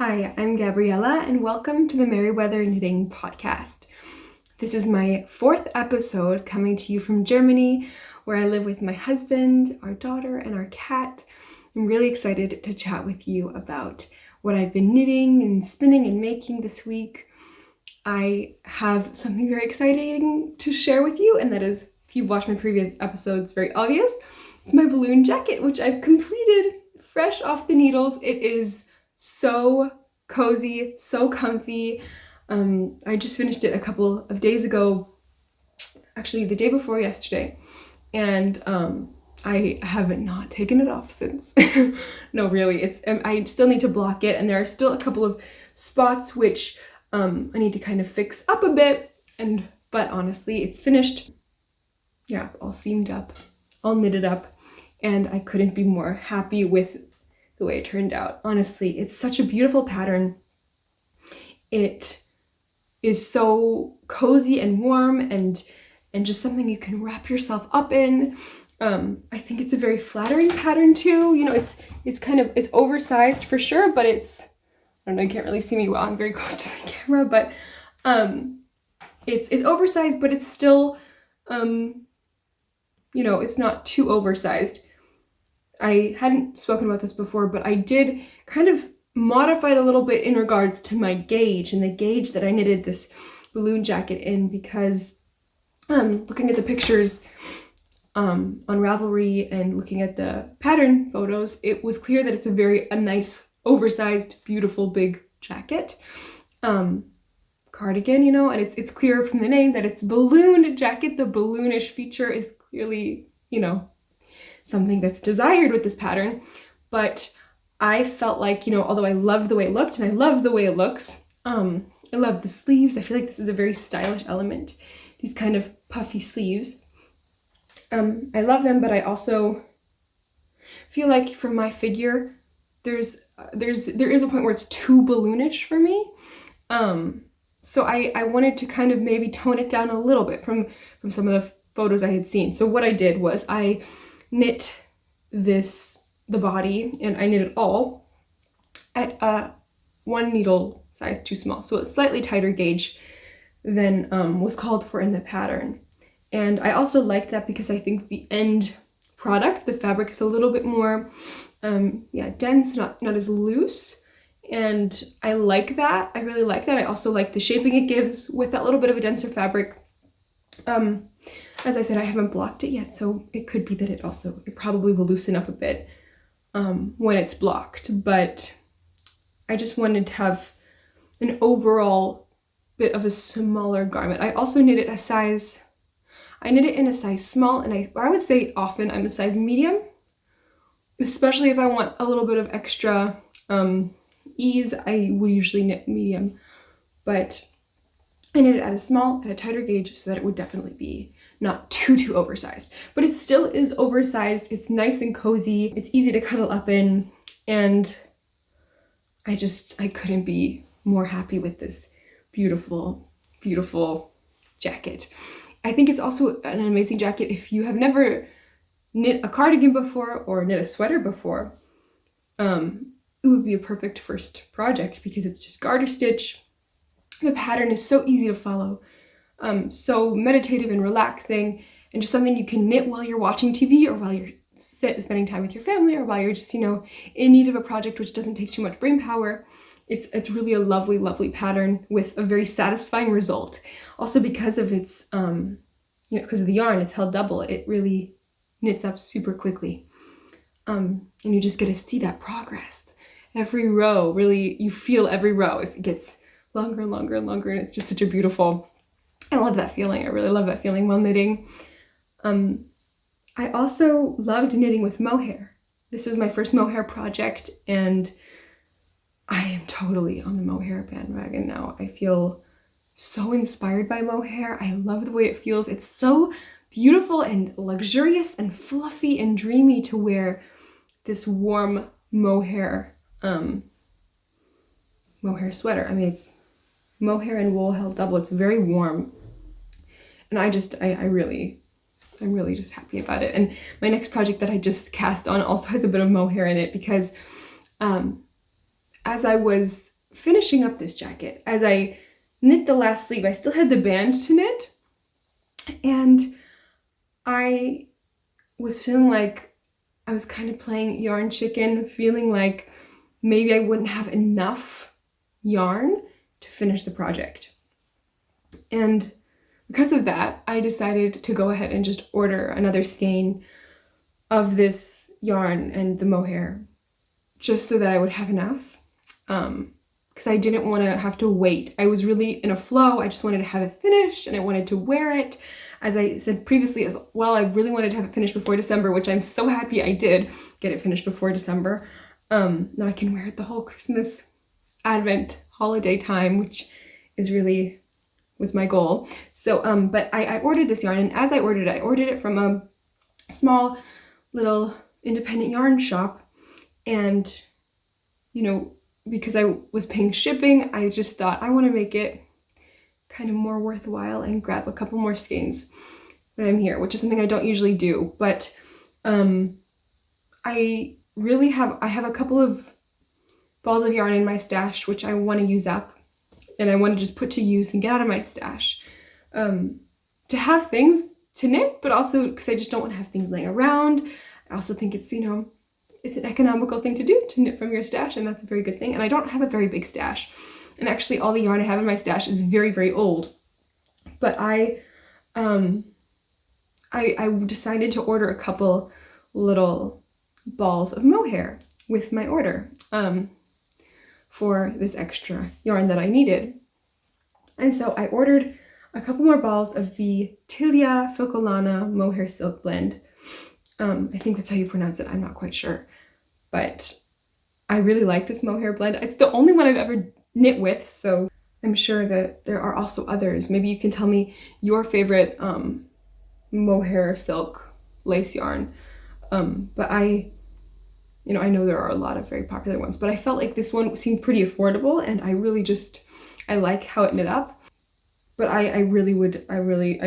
Hi, I'm Gabriella, and welcome to the Merryweather Knitting Podcast. This is my 4th episode coming to you from Germany, where I live with my husband, our daughter, and our cat. I'm really excited to chat with you about what I've been knitting and spinning and making this week. I have something very exciting to share with you, and that is, if you've watched my previous episodes, very obvious. It's my balloon jacket, which I've completed fresh off the needles. It is so cozy, so comfy. I just finished it a couple of days ago, actually the day before yesterday, and I haven't not taken it off since. No, really, I still need to block it, and there are still a couple of spots which I need to kind of fix up a bit, but honestly, it's finished. Yeah, all seamed up, all knitted up, and I couldn't be more happy with the way it turned out. Honestly, it's such a beautiful pattern. It is so cozy and warm and just something you can wrap yourself up in. I think it's a very flattering pattern too. You know, it's oversized for sure, but I don't know, you can't really see me well, I'm very close to the camera, but it's oversized, but it's still, it's not too oversized. I hadn't spoken about this before, but I did kind of modify it a little bit in regards to my gauge and the gauge that I knitted this balloon jacket in, because looking at the pictures on Ravelry and looking at the pattern photos, it was clear that it's a nice, oversized, beautiful, big jacket. Cardigan, and it's clear from the name that it's balloon jacket. The balloonish feature is clearly, something that's desired with this pattern, but I felt like, although I loved the way it looked and I love the way it looks, I love the sleeves. I feel like this is a very stylish element, these kind of puffy sleeves. I love them, but I also feel like for my figure, there is a point where it's too balloonish for me. So I wanted to kind of maybe tone it down a little bit from some of the photos I had seen. So what I did was I knit the body, and I knit it all at 1 needle size too small, so it's slightly tighter gauge than was called for in the pattern. And I also like that because I think the end product, the fabric, is a little bit more dense, not as loose, and I like that. I really like that. I also like the shaping it gives with that little bit of a denser fabric. As I said, I haven't blocked it yet, so it could be that it probably will loosen up a bit when it's blocked, but I just wanted to have an overall bit of a smaller garment. I also knit it in a size small, and I would say often I'm a size medium, especially if I want a little bit of extra ease. I would usually knit medium, but I knit it at a small, at a tighter gauge, so that it would definitely be not too oversized, but it still is oversized. It's nice and cozy. It's easy to cuddle up in, and I couldn't be more happy with this beautiful, beautiful jacket. I think it's also an amazing jacket if you have never knit a cardigan before or knit a sweater before. It would be a perfect first project because it's just garter stitch. The pattern is so easy to follow. So meditative and relaxing, and just something you can knit while you're watching TV, or while you're spending time with your family, or while you're just, in need of a project which doesn't take too much brain power. It's really a lovely, lovely pattern with a very satisfying result. Also because of its, because of the yarn, it's held double. It really knits up super quickly. And you just get to see that progress. Every row, really, you feel every row. If it gets longer and longer and longer, and it's just such a beautiful, I love that feeling. I really love that feeling while knitting. I also loved knitting with Mohair. This was my first Mohair project, and I am totally on the Mohair bandwagon now. I feel so inspired by Mohair. I love the way it feels. It's so beautiful and luxurious and fluffy and dreamy to wear this warm Mohair sweater. I mean, it's Mohair and wool held double. It's very warm. And I'm really just happy about it. And my next project that I just cast on also has a bit of Mohair in it, because as I was finishing up this jacket, as I knit the last sleeve, I still had the band to knit, and I was feeling like I was kind of playing yarn chicken, feeling like maybe I wouldn't have enough yarn to finish the project. And because of that, I decided to go ahead and just order another skein of this yarn and the mohair, just so that I would have enough, because I didn't want to have to wait. I was really in a flow. I just wanted to have it finished, and I wanted to wear it. As I said previously as well, I really wanted to have it finished before December, which I'm so happy I did get it finished before December. Now I can wear it the whole Christmas, Advent, holiday time, which was my goal. So, but I ordered this yarn, and as I ordered it from a small little independent yarn shop, and, you know, because I was paying shipping, I just thought I want to make it kind of more worthwhile and grab a couple more skeins when I'm here, which is something I don't usually do. But I have a couple of balls of yarn in my stash which I want to use up, and I want to just put to use and get out of my stash, to have things to knit, but also because I just don't want to have things laying around. I also think it's, you know, it's an economical thing to do, to knit from your stash, and that's a very good thing. And I don't have a very big stash. And actually all the yarn I have in my stash is very, very old. But I decided to order a couple little balls of mohair with my order, for this extra yarn that I needed. And so I ordered a couple more balls of the Tilia Filcolana Mohair Silk Blend. I think that's how you pronounce it, I'm not quite sure. But I really like this mohair blend. It's the only one I've ever knit with, so I'm sure that there are also others. Maybe you can tell me your favorite mohair silk lace yarn. But I know there are a lot of very popular ones, but I felt like this one seemed pretty affordable, and I like how it knit up. But I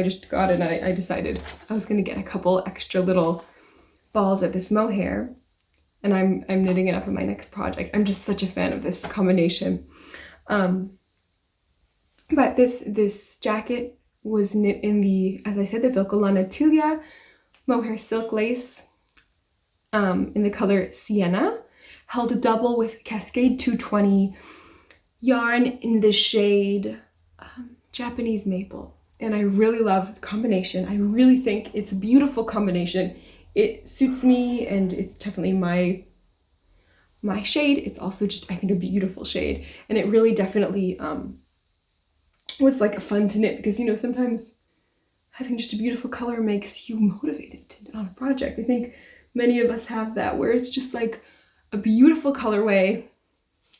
just got it, and I decided I was gonna get a couple extra little balls of this mohair, and I'm knitting it up in my next project. I'm just such a fan of this combination. But this jacket was knit in the, as I said, the Filcolana Tilia mohair silk lace, in the color Sienna, held double with Cascade 220 yarn in the shade Japanese Maple. And I really love the combination. I really think it's a beautiful combination. It suits me, and it's definitely my shade. It's also just, I think, a beautiful shade. And it really definitely was like fun to knit, because, you know, sometimes having just a beautiful color makes you motivated to knit on a project. I think many of us have that, where it's just like a beautiful colorway.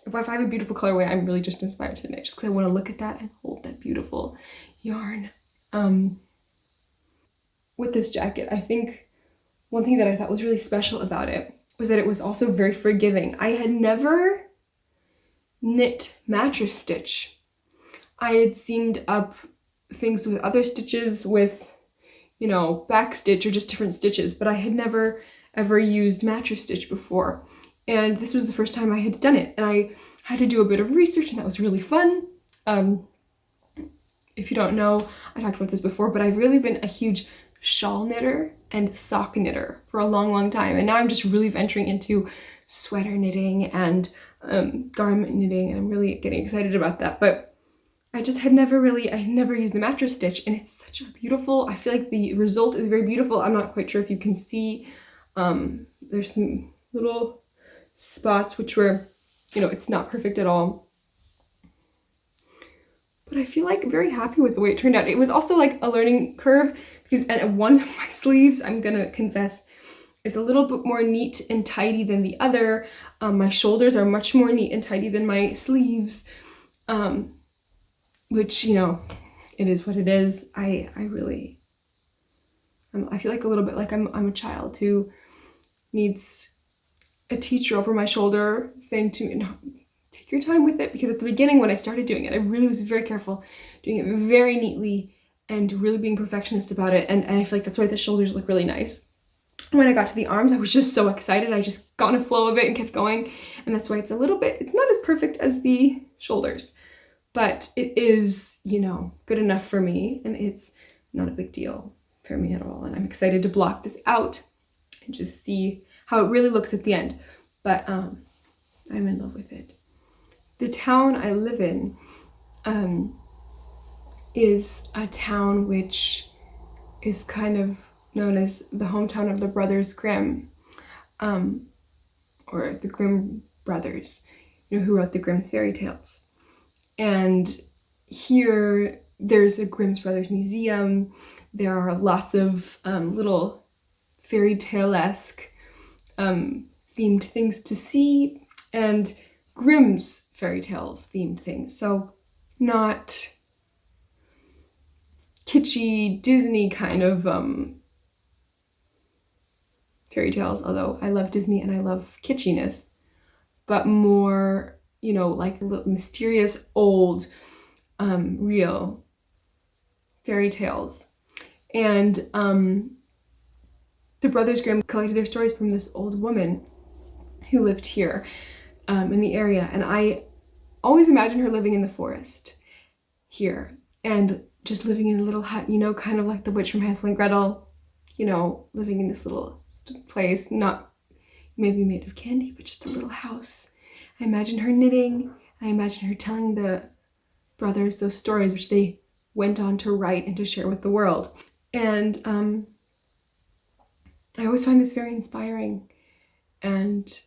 If I have a beautiful colorway, I'm really just inspired to knit, just because I want to look at that and hold that beautiful yarn. With this jacket, I think one thing that I thought was really special about it was that it was also very forgiving. I had never knit mattress stitch. I had seamed up things with other stitches with, you know, back stitch or just different stitches, but I had never ever used mattress stitch before. And this was the first time I had done it, and I had to do a bit of research, and that was really fun. If you don't know, I talked about this before, but I've really been a huge shawl knitter and sock knitter for a long, long time. And now I'm just really venturing into sweater knitting and garment knitting, and I'm really getting excited about that. But I just had never used the mattress stitch, and it's such a beautiful, I feel like the result is very beautiful. I'm not quite sure if you can see, there's some little spots which were, you know, it's not perfect at all. But I feel like very happy with the way it turned out. It was also like a learning curve, because one of my sleeves, I'm gonna confess, is a little bit more neat and tidy than the other. My shoulders are much more neat and tidy than my sleeves, which, you know, it is what it is. I feel like a little bit like I'm a child who needs a teacher over my shoulder saying to me, no, take your time with it. Because at the beginning, when I started doing it, I really was very careful, doing it very neatly and really being perfectionist about it. And I feel like that's why the shoulders look really nice. when I got to the arms, I was just so excited. I just got in a flow of it and kept going. And that's why it's a little bit, it's not as perfect as the shoulders, but it is, you know, good enough for me, and it's not a big deal for me at all. And I'm excited to block this out and just see how it really looks at the end. But I'm in love with it. The town I live in is a town which is kind of known as the hometown of the Brothers Grimm, or the Grimm brothers, you know, who wrote the Grimm's fairy tales. And here there's a Grimm's Brothers museum. There are lots of little fairy tale-esque themed things to see, and Grimm's fairy tales themed things. So not kitschy Disney kind of fairy tales, although I love Disney and I love kitschiness, but more, you know, like mysterious old real fairy tales. And the Brothers Grimm collected their stories from this old woman who lived here in the area, and I always imagined her living in the forest here and just living in a little hut, you know, kind of like the witch from Hansel and Gretel, you know, living in this little place, not maybe made of candy, but just a little house. I imagine her knitting. I imagine her telling the brothers those stories which they went on to write and to share with the world. And I always find this very inspiring, and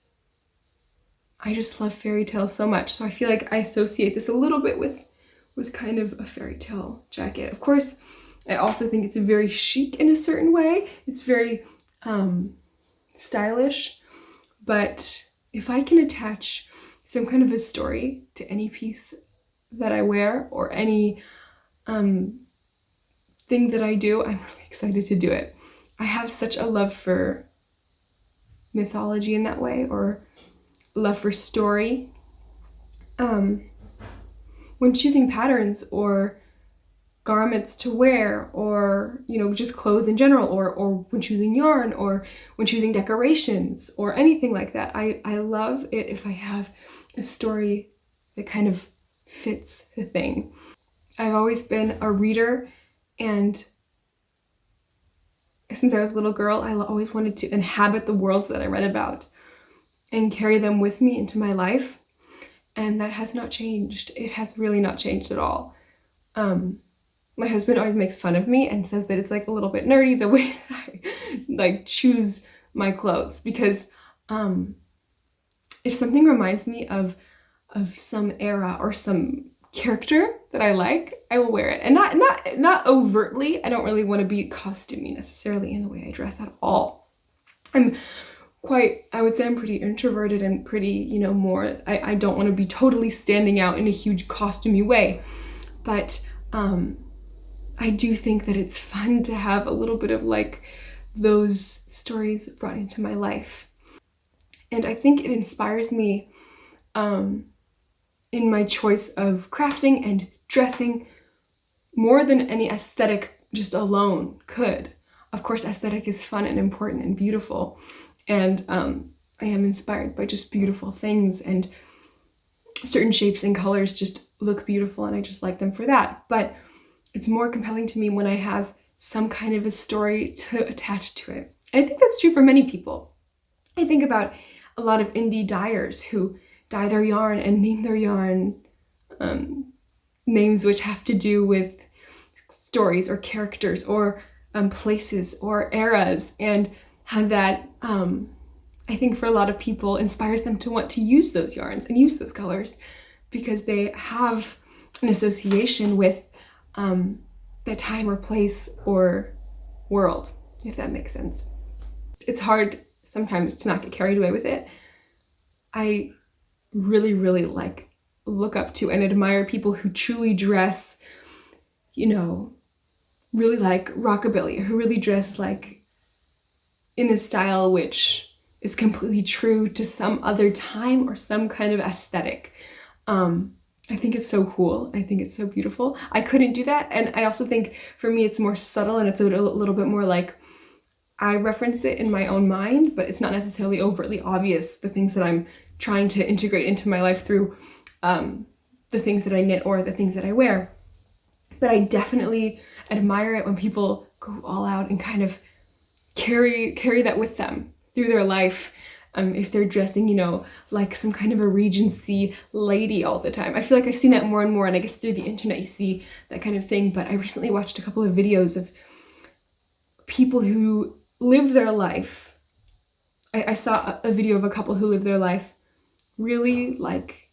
I just love fairy tales so much. So I feel like I associate this a little bit with kind of a fairy tale jacket. Of course, I also think it's very chic in a certain way. It's very stylish, but if I can attach some kind of a story to any piece that I wear or any thing that I do, I'm really excited to do it. I have such a love for mythology in that way, or love for story. When choosing patterns or garments to wear, or, you know, just clothes in general, or when choosing yarn, or when choosing decorations or anything like that, I love it if I have a story that kind of fits the thing. I've always been a reader, and since I was a little girl, I always wanted to inhabit the worlds that I read about and carry them with me into my life. And that has not changed. It has really not changed at all. My husband always makes fun of me and says that it's like a little bit nerdy the way that I like choose my clothes, because if something reminds me of some era or some character that I like, I will wear it. And not overtly. I don't really want to be costumey necessarily in the way I dress at all. I would say I'm pretty introverted and pretty, you know, more, I don't want to be totally standing out in a huge costumey way. But I do think that it's fun to have a little bit of like those stories brought into my life. And I think it inspires me in my choice of crafting and dressing more than any aesthetic just alone could. Of course, aesthetic is fun and important and beautiful. And I am inspired by just beautiful things, and certain shapes and colors just look beautiful, and I just like them for that. But it's more compelling to me when I have some kind of a story to attach to it. And I think that's true for many people. I think about a lot of indie dyers who dye their yarn and name their yarn names which have to do with stories or characters or places or eras, and how that, I think for a lot of people, inspires them to want to use those yarns and use those colors because they have an association with that time or place or world, if that makes sense. It's hard sometimes to not get carried away with it. I really, really look up to and admire people who truly dress, you know, really like rockabilly, who really dress like in a style which is completely true to some other time or some kind of aesthetic. I think it's so cool. I think it's so beautiful. I couldn't do that. And I also think for me it's more subtle, and it's a little bit more like I reference it in my own mind, but it's not necessarily overtly obvious, the things that I'm trying to integrate into my life through the things that I knit or the things that I wear. But I definitely admire it when people go all out and kind of carry that with them through their life. If they're dressing, you know, like some kind of a Regency lady all the time. I feel like I've seen that more and more, and I guess through the internet you see that kind of thing. But I recently watched a couple of videos of people who live their life. I saw a video of a couple who live their life really like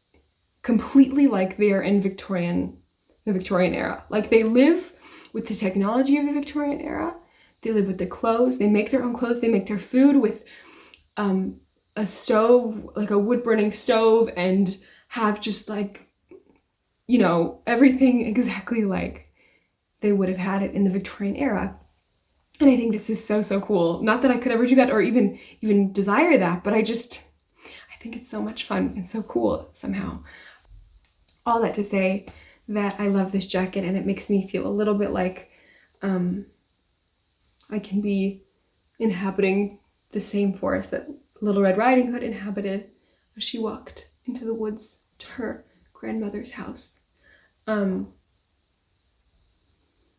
completely like they are in the Victorian era. Like they live with the technology of the Victorian era. They live with the clothes. They make their own clothes. They make their food with a stove, like a wood burning stove, and have just like, you know, everything exactly like they would have had it in the Victorian era. And I think this is so, so cool. Not that I could ever do that or even desire that, but I think it's so much fun and so cool somehow. All that to say that I love this jacket, and it makes me feel a little bit like I can be inhabiting the same forest that Little Red Riding Hood inhabited as she walked into the woods to her grandmother's house.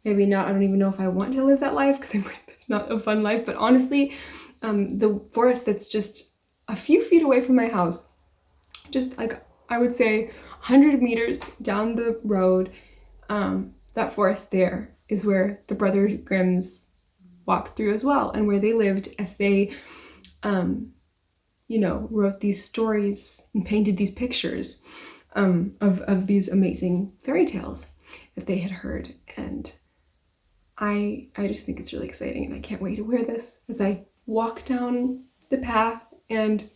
Maybe not, I don't even know if I want to live that life, because it's not a fun life, but honestly, the forest that's just a few feet away from my house, just like, I would say 100 meters down the road, that forest there is where the Brother Grimms walked through as well, and where they lived as they, you know, wrote these stories and painted these pictures of these amazing fairy tales that they had heard. And I just think it's really exciting, and I can't wait to wear this as I walk down the path and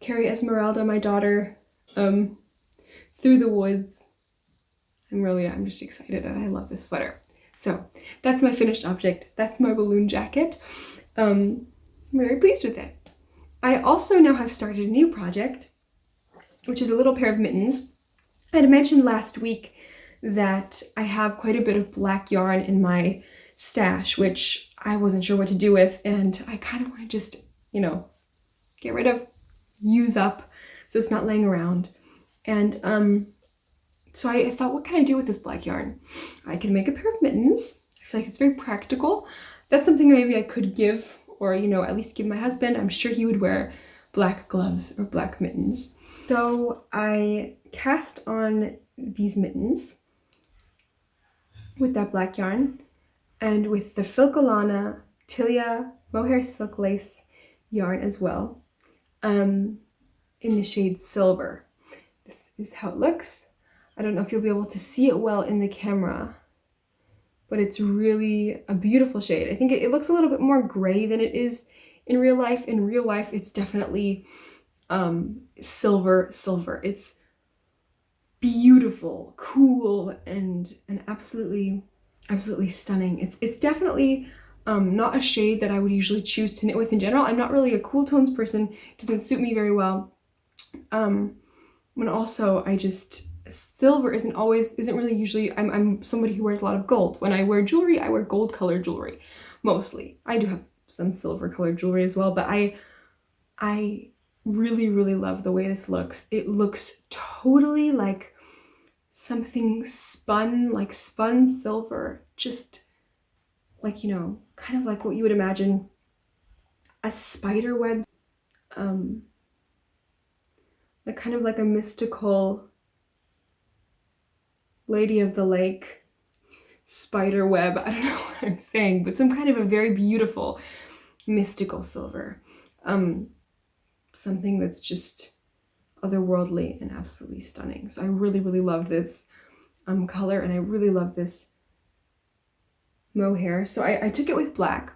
carry Esmeralda, my daughter, through the woods. I'm just excited, and I love this sweater. So that's my finished object. That's my balloon jacket. I'm very pleased with it. I also now have started a new project, which is a little pair of mittens. I had mentioned last week that I have quite a bit of black yarn in my stash, which I wasn't sure what to do with, and I kind of want to just, you know, get rid of, use up, so it's not laying around. And so I thought, what can I do with this black yarn? I can make a pair of mittens. I feel like it's very practical. That's something maybe I could give, or, you know, at least give my husband. I'm sure he would wear black gloves or black mittens. So I cast on these mittens with that black yarn, and with the Filcolana Tilia Mohair silk lace yarn as well, in the shade Silver. This is how it looks. I don't know if you'll be able to see it well in the camera, but it's really a beautiful shade. I think it looks a little bit more gray than it is in real life. In real life, it's definitely silver. It's beautiful, cool, and absolutely stunning. It's definitely not a shade that I would usually choose to knit with in general. I'm not really a cool tones person. It doesn't suit me very well. When also silver isn't really usually, I'm somebody who wears a lot of gold. When I wear jewelry, I wear gold colored jewelry mostly. I do have some silver colored jewelry as well, but I really love the way this looks. It looks totally like something spun silver, just like, you know, kind of like what you would imagine a spider web, like kind of like a mystical Lady of the Lake spider web. I don't know what I'm saying, but some kind of a very beautiful mystical silver. Something that's just otherworldly and absolutely stunning. So I really love this color, and I really love this mohair. So I took it with black.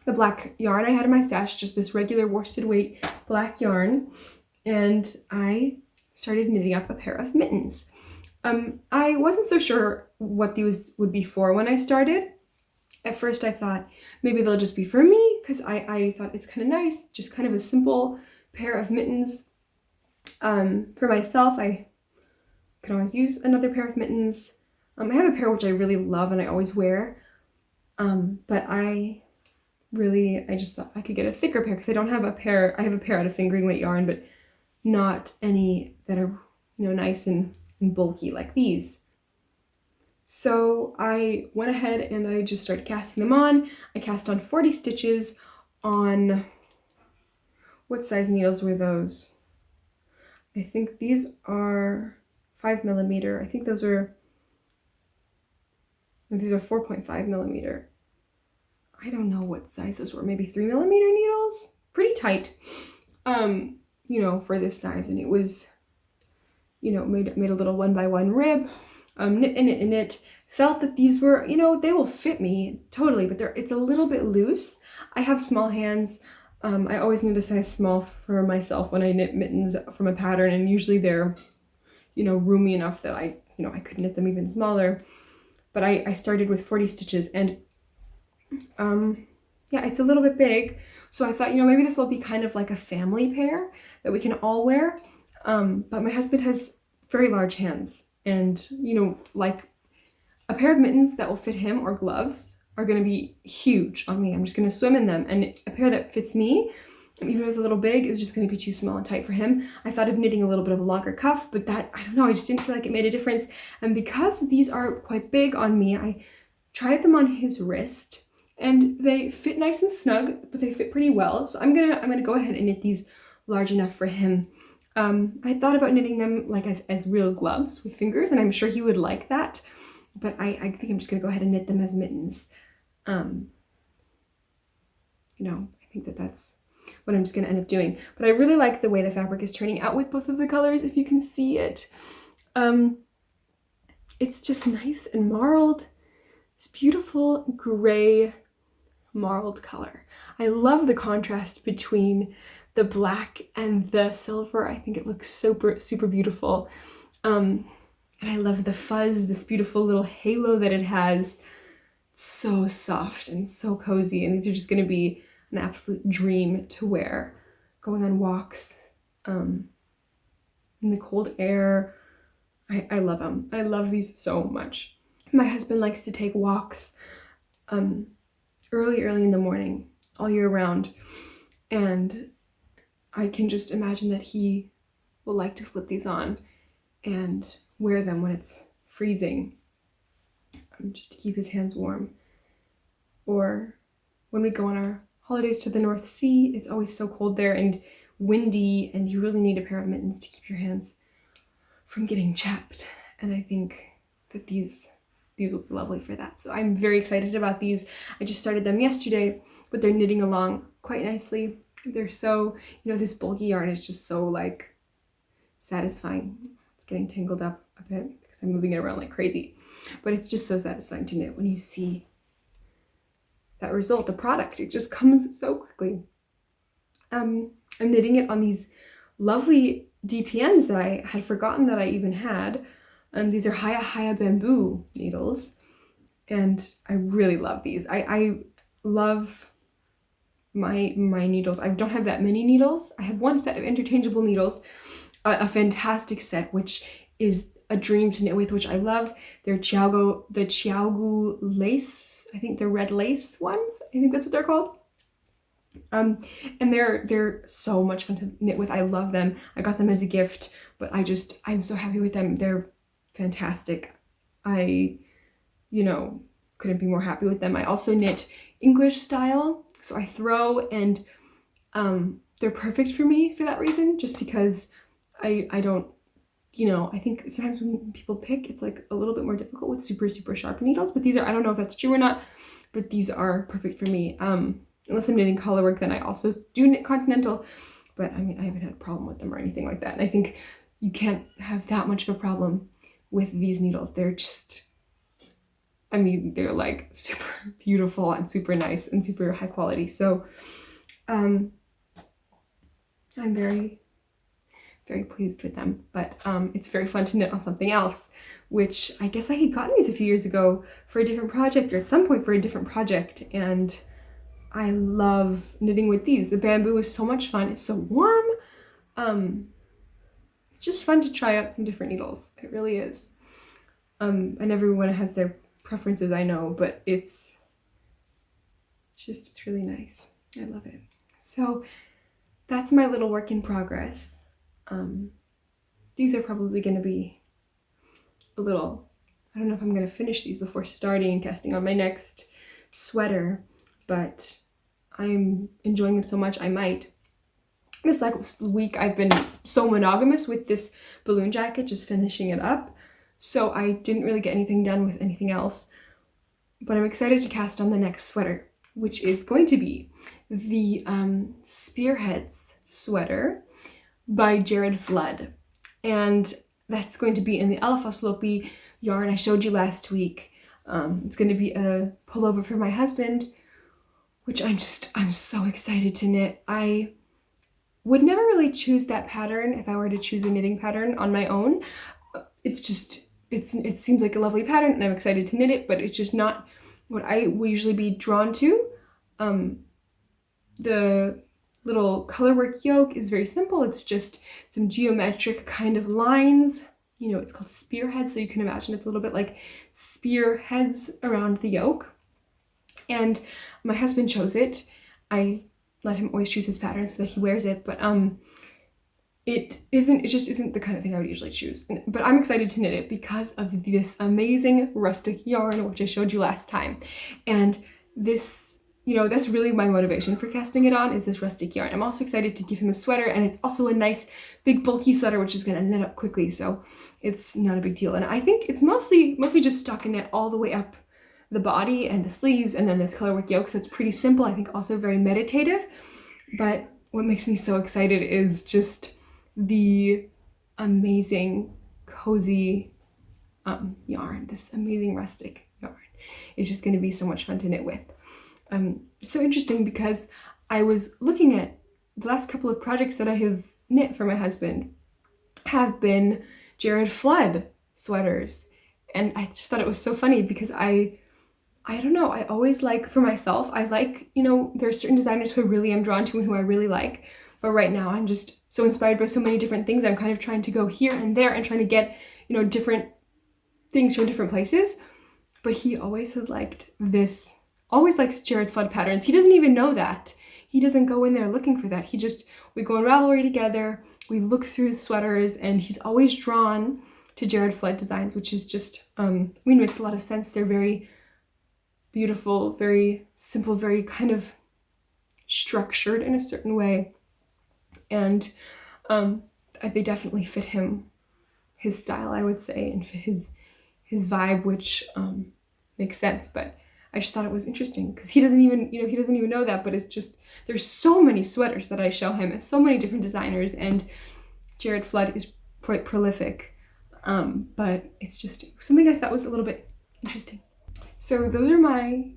The black yarn I had in my stash, just this regular worsted weight black yarn, and I started knitting up a pair of mittens. I wasn't so sure what these would be for when I started. At first I thought maybe they'll just be for me, because I thought it's kind of nice, just kind of a simple pair of mittens. For myself, I can always use another pair of mittens. I have a pair which I really love and I always wear, but I really, I just thought I could get a thicker pair because I don't have a pair. I have a pair out of fingering weight yarn, but not any that are, you know, nice and bulky like these. So I went ahead and I just started casting them on. I cast on 40 stitches on, what size needles were those? I think these are 5mm. I think these are 4.5mm. I don't know what size those were, maybe 3mm needles? Pretty tight, you know, for this size. And it was, you know, made a little 1x1 rib, knit and knit and knit. Felt that these were, you know, they will fit me totally, but it's a little bit loose. I have small hands. I always need a size small for myself when I knit mittens from a pattern, and usually they're, you know, roomy enough that I could knit them even smaller. But I started with 40 stitches, and yeah, it's a little bit big. So I thought, you know, maybe this will be kind of like a family pair that we can all wear. But my husband has very large hands, and, you know, like a pair of mittens that will fit him or gloves are going to be huge on me. I'm just going to swim in them. And a pair that fits me, even if it's a little big, is just going to be too small and tight for him. I thought of knitting a little bit of a longer cuff, but that, I don't know, I just didn't feel like it made a difference. And because these are quite big on me, I tried them on his wrist, and they fit nice and snug, but they fit pretty well. So I'm gonna go ahead and knit these large enough for him. I thought about knitting them like as real gloves with fingers, and I'm sure he would like that. But I think I'm just gonna go ahead and knit them as mittens. You know, I think that's what I'm just gonna end up doing. But I really like the way the fabric is turning out with both of the colors, if you can see it. It's just nice and marled. This beautiful gray marled color. I love the contrast between the black and the silver. I think it looks super beautiful. And I love the fuzz, this beautiful little halo that it has. So soft and so cozy, and these are just going to be an absolute dream to wear going on walks in the cold air. I love them. I love these so much. My husband likes to take walks early in the morning all year round, and I can just imagine that he will like to slip these on and wear them when it's freezing, just to keep his hands warm. Or when we go on our holidays to the North Sea, it's always so cold there and windy, and you really need a pair of mittens to keep your hands from getting chapped. And I think that these will be lovely for that. So I'm very excited about these. I just started them yesterday, but they're knitting along quite nicely. They're so, you know, this bulky yarn is just so like satisfying. It's getting tangled up a bit because I'm moving it around like crazy, but it's just so satisfying to knit when you see that result, the product. It just comes so quickly. I'm knitting it on these lovely DPNs that I had forgotten that I even had. These are Haya bamboo needles, and I really love these. I love my needles. I don't have that many needles. I have one set of interchangeable needles, a fantastic set, which is a dream to knit with, which I love. They're the Chiaogu lace. I think they're red lace ones. I think that's what they're called. And they're so much fun to knit with. I love them. I got them as a gift, but I'm so happy with them. They're fantastic. I, couldn't be more happy with them. I also knit English style, so I throw, and they're perfect for me for that reason, just because I don't, I think sometimes when people pick, it's like a little bit more difficult with super sharp needles, but these are, I don't know if that's true or not, but these are perfect for me. Unless I'm knitting colorwork, then I also do knit continental, but I mean, I haven't had a problem with them or anything like that. And I think you can't have that much of a problem with these needles. They're just, they're like super beautiful and super nice and super high quality. So I'm very, very pleased with them, but it's very fun to knit on something else, which I guess I had gotten these a few years ago for a different project, or at some point for a different project, and I love knitting with these. The bamboo is so much fun. It's so warm. It's just fun to try out some different needles. It really is. And everyone has their preferences, I know, but it's it's really nice. I love it. So that's my little work in progress. These are probably going to be a little, I don't know if I'm going to finish these before starting and casting on my next sweater, but I'm enjoying them so much I might. This week I've been so monogamous with this balloon jacket, just finishing it up, so I didn't really get anything done with anything else, but I'm excited to cast on the next sweater, which is going to be the Spearheads sweater by Jared Flood, and that's going to be in the Alafoslopi yarn I showed you last week. It's going to be a pullover for my husband, which I'm so excited to knit. I would never really choose that pattern if I were to choose a knitting pattern on my own. It seems like a lovely pattern and I'm excited to knit it, but it's just not what I would usually be drawn to. The little colorwork yoke is very simple. It's just some geometric kind of lines. You know, it's called spearheads, so you can imagine it's a little bit like spearheads around the yoke. And my husband chose it. I let him always choose his pattern so that he wears it, but it just isn't the kind of thing I would usually choose. But I'm excited to knit it because of this amazing rustic yarn, which I showed you last time. And this, you know, that's really my motivation for casting it on, is this rustic yarn. I'm also excited to give him a sweater, and it's also a nice big bulky sweater, which is gonna knit up quickly, so it's not a big deal. And I think it's mostly just stockinette all the way up the body and the sleeves, and then this colorwork yoke, so it's pretty simple. I think also very meditative. But what makes me so excited is just the amazing cozy yarn. This amazing rustic yarn is just going to be so much fun to knit with. It's so interesting because I was looking at the last couple of projects that I have knit for my husband have been Jared Flood sweaters, and I just thought it was so funny because I don't know, I always like, for myself, I like, you know, there are certain designers who I really am drawn to and who I really like, but right now I'm just so inspired by so many different things. I'm kind of trying to go here and there and trying to get, you know, different things from different places. But he always has liked this, always likes Jared Flood patterns. He doesn't even know that. He doesn't go in there looking for that. We go on Ravelry together, we look through the sweaters, and he's always drawn to Jared Flood designs, which is just, makes a lot of sense. They're very beautiful, very simple, very kind of structured in a certain way. And they definitely fit his style, I would say, and fit his vibe, which makes sense. But I just thought it was interesting because he doesn't even know that, but it's just, there's so many sweaters that I show him and so many different designers, and Jared Flood is quite prolific. But it's just something I thought was a little bit interesting. So those are my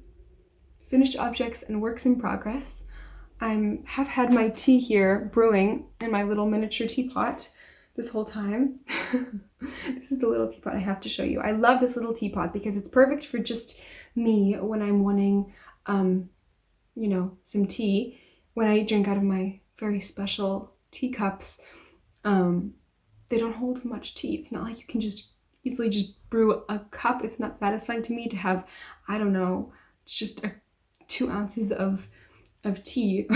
finished objects and works in progress. I have had my tea here brewing in my little miniature teapot this whole time. This is the little teapot I have to show you. I love this little teapot because it's perfect for just me when I'm wanting, you know, some tea. When I drink out of my very special teacups, they don't hold much tea. It's not like you can just easily just brew a cup. It's not satisfying to me to have, I don't know, just 2 ounces of tea,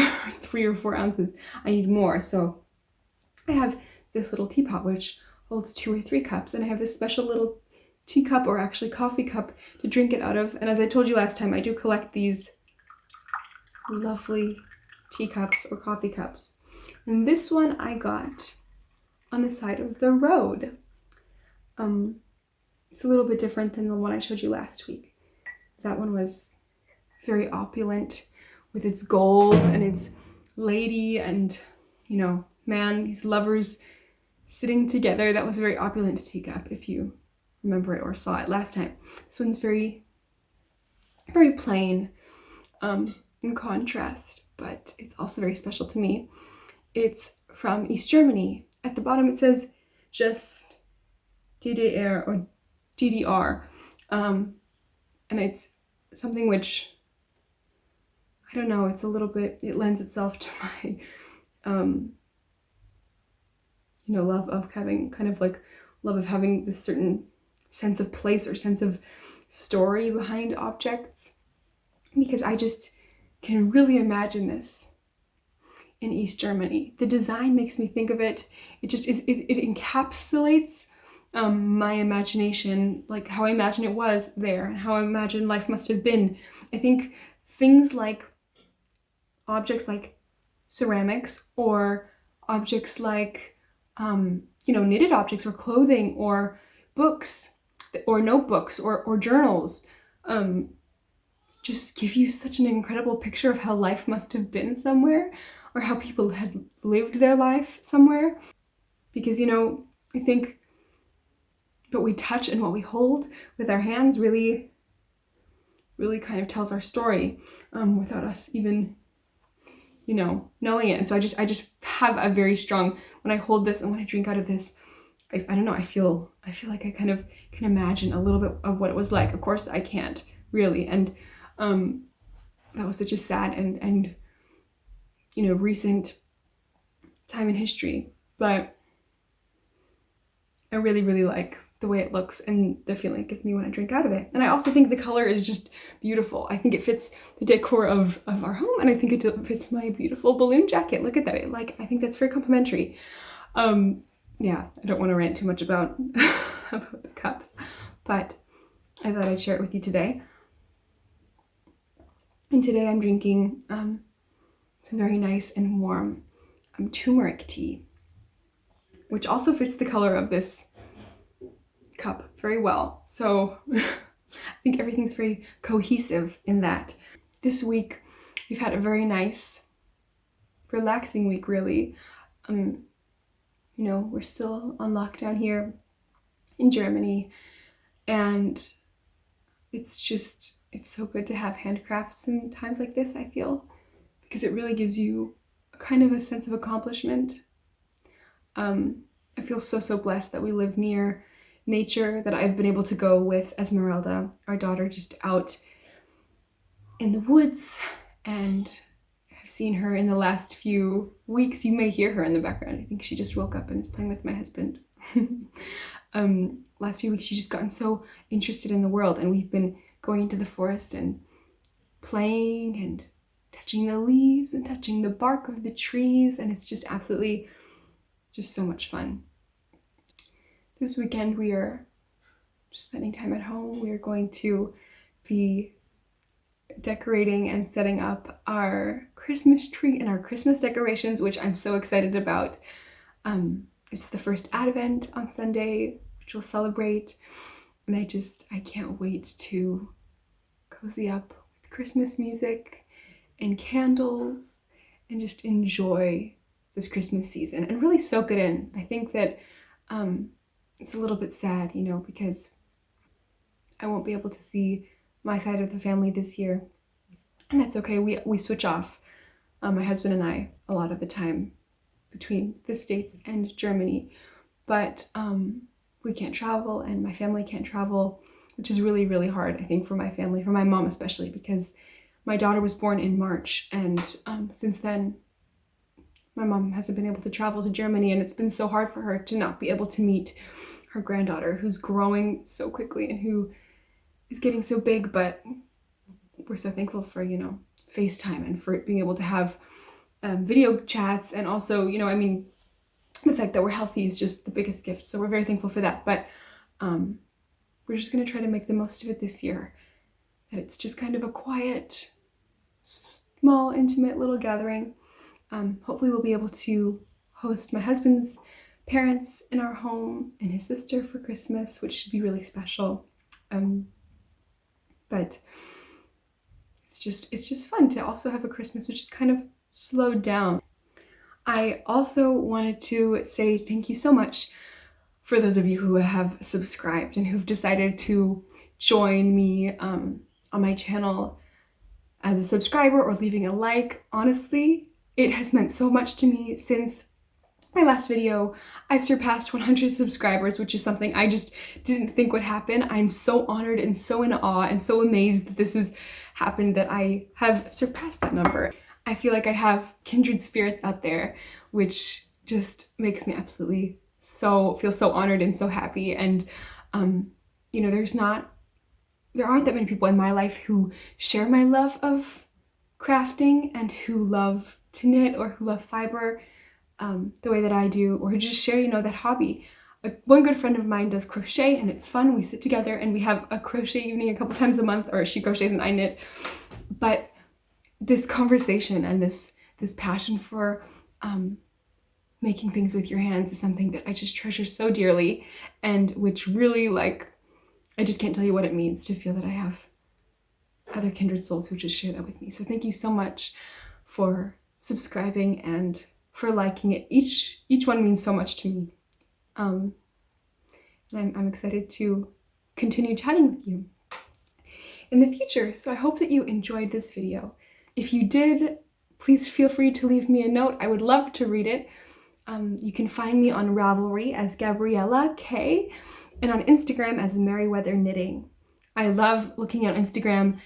3 or 4 ounces. I need more. So I have this little teapot which holds 2 or 3 cups, and I have this special little teacup, or actually coffee cup, to drink it out of. And as I told you last time, I do collect these lovely teacups or coffee cups. And this one I got on the side of the road. It's a little bit different than the one I showed you last week. That one was very opulent with its gold and its lady and, you know, man, these lovers sitting together. That was a very opulent teacup, if you remember it or saw it last time. This one's very, very plain, in contrast, but it's also very special to me. It's from East Germany. At the bottom it says just DDR or DDR, and it's something which, I don't know, it's a little bit, it lends itself to my, you know, love of having this certain sense of place or sense of story behind objects, because I just can really imagine this in East Germany. The design makes me think of it. It just is, it encapsulates my imagination, like how I imagine it was there and how I imagine life must have been. I think things like objects like ceramics or objects like, knitted objects or clothing or books or notebooks or journals, just give you such an incredible picture of how life must have been somewhere, or how people had lived their life somewhere. Because, I think what we touch and what we hold with our hands really kind of tells our story, without us even, knowing it. And so I just have a very strong, when I hold this and when I drink out of this, I don't know, I feel like I kind of can imagine a little bit of what it was like. Of course I can't really. And that was such a sad and recent time in history, but I really like the way it looks and the feeling it gives me when I drink out of it. And I also think the color is just beautiful. I think it fits the decor of our home, and I think it fits my beautiful balloon jacket. Look at that. I think that's very complimentary. Yeah, I don't want to rant too much about about the cups, but I thought I'd share it with you today. And today I'm drinking some very nice and warm turmeric tea, which also fits the color of this cup very well. So I think everything's very cohesive in that. This week we've had a very nice, relaxing week, really. We're still on lockdown here in Germany, and it's so good to have handcrafts in times like this, I feel, because it really gives you kind of a sense of accomplishment. I feel so blessed that we live near nature, that I've been able to go with Esmeralda, our daughter, just out in the woods, and I've seen her in the last few weeks. You may hear her in the background. I think she just woke up and is playing with my husband. Last few weeks she's just gotten so interested in the world, and we've been going into the forest and playing and touching the leaves and touching the bark of the trees, and it's just absolutely just so much fun. This weekend we are just spending time at home. We are going to be decorating and setting up our Christmas tree and our Christmas decorations, which I'm so excited about. It's the first Advent on Sunday, which we'll celebrate, and I can't wait to cozy up with Christmas music and candles and just enjoy this Christmas season and really soak it in. I think that it's a little bit sad, because I won't be able to see my side of the family this year, and that's okay. We switch off, my husband and I, a lot of the time between the States and Germany, but we can't travel, and my family can't travel, which is really hard, I think, for my family, for my mom especially, because my daughter was born in March, and since then my mom hasn't been able to travel to Germany, and it's been so hard for her to not be able to meet her granddaughter, who's growing so quickly and who is getting so big. But we're so thankful for, FaceTime and for being able to have video chats, and also, the fact that we're healthy is just the biggest gift. So we're very thankful for that. But we're just going to try to make the most of it this year. And it's just kind of a quiet, small, intimate little gathering. Hopefully we'll be able to host my husband's parents in our home and his sister for Christmas, which should be really special. But it's just fun to also have a Christmas which is kind of slowed down. I also wanted to say thank you so much for those of you who have subscribed and who've decided to join me on my channel as a subscriber or leaving a like. Honestly, it has meant so much to me since my last video. I've surpassed 100 subscribers, which is something I just didn't think would happen. I'm so honored and so in awe and so amazed that this has happened, that I have surpassed that number. I feel like I have kindred spirits out there, which just makes me absolutely feel so honored and so happy. And there aren't that many people in my life who share my love of crafting and who love to knit or who love fiber the way that I do, or who just share, you know, that hobby. One good friend of mine does crochet and it's fun. We sit together and we have a crochet evening a couple times a month, or she crochets and I knit. But this conversation and this passion for making things with your hands is something that I just treasure so dearly, and which really, like, I just can't tell you what it means to feel that I have other kindred souls who just share that with me. So thank you so much for subscribing and for liking it. Each one means so much to me. And I'm excited to continue chatting with you in the future. So I hope that you enjoyed this video. If you did, please feel free to leave me a note. I would love to read it. You can find me on Ravelry as gabriellak, and on Instagram as Merryweather Knitting. I love looking on Instagram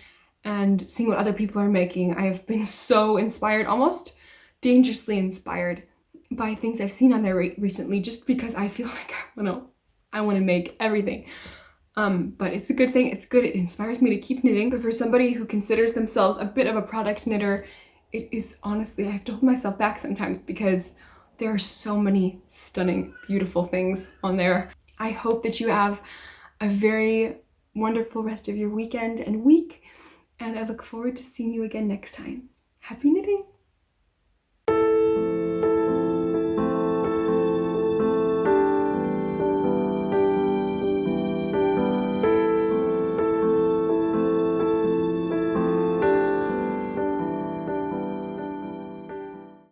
and seeing what other people are making. I have been so inspired, almost dangerously inspired by things I've seen on there recently, just because I feel like I want to make everything. But it's a good thing. It's good. It inspires me to keep knitting. But for somebody who considers themselves a bit of a product knitter, it is honestly, I have to hold myself back sometimes because there are so many stunning, beautiful things on there. I hope that you have a very wonderful rest of your weekend and week, and I look forward to seeing you again next time. Happy knitting!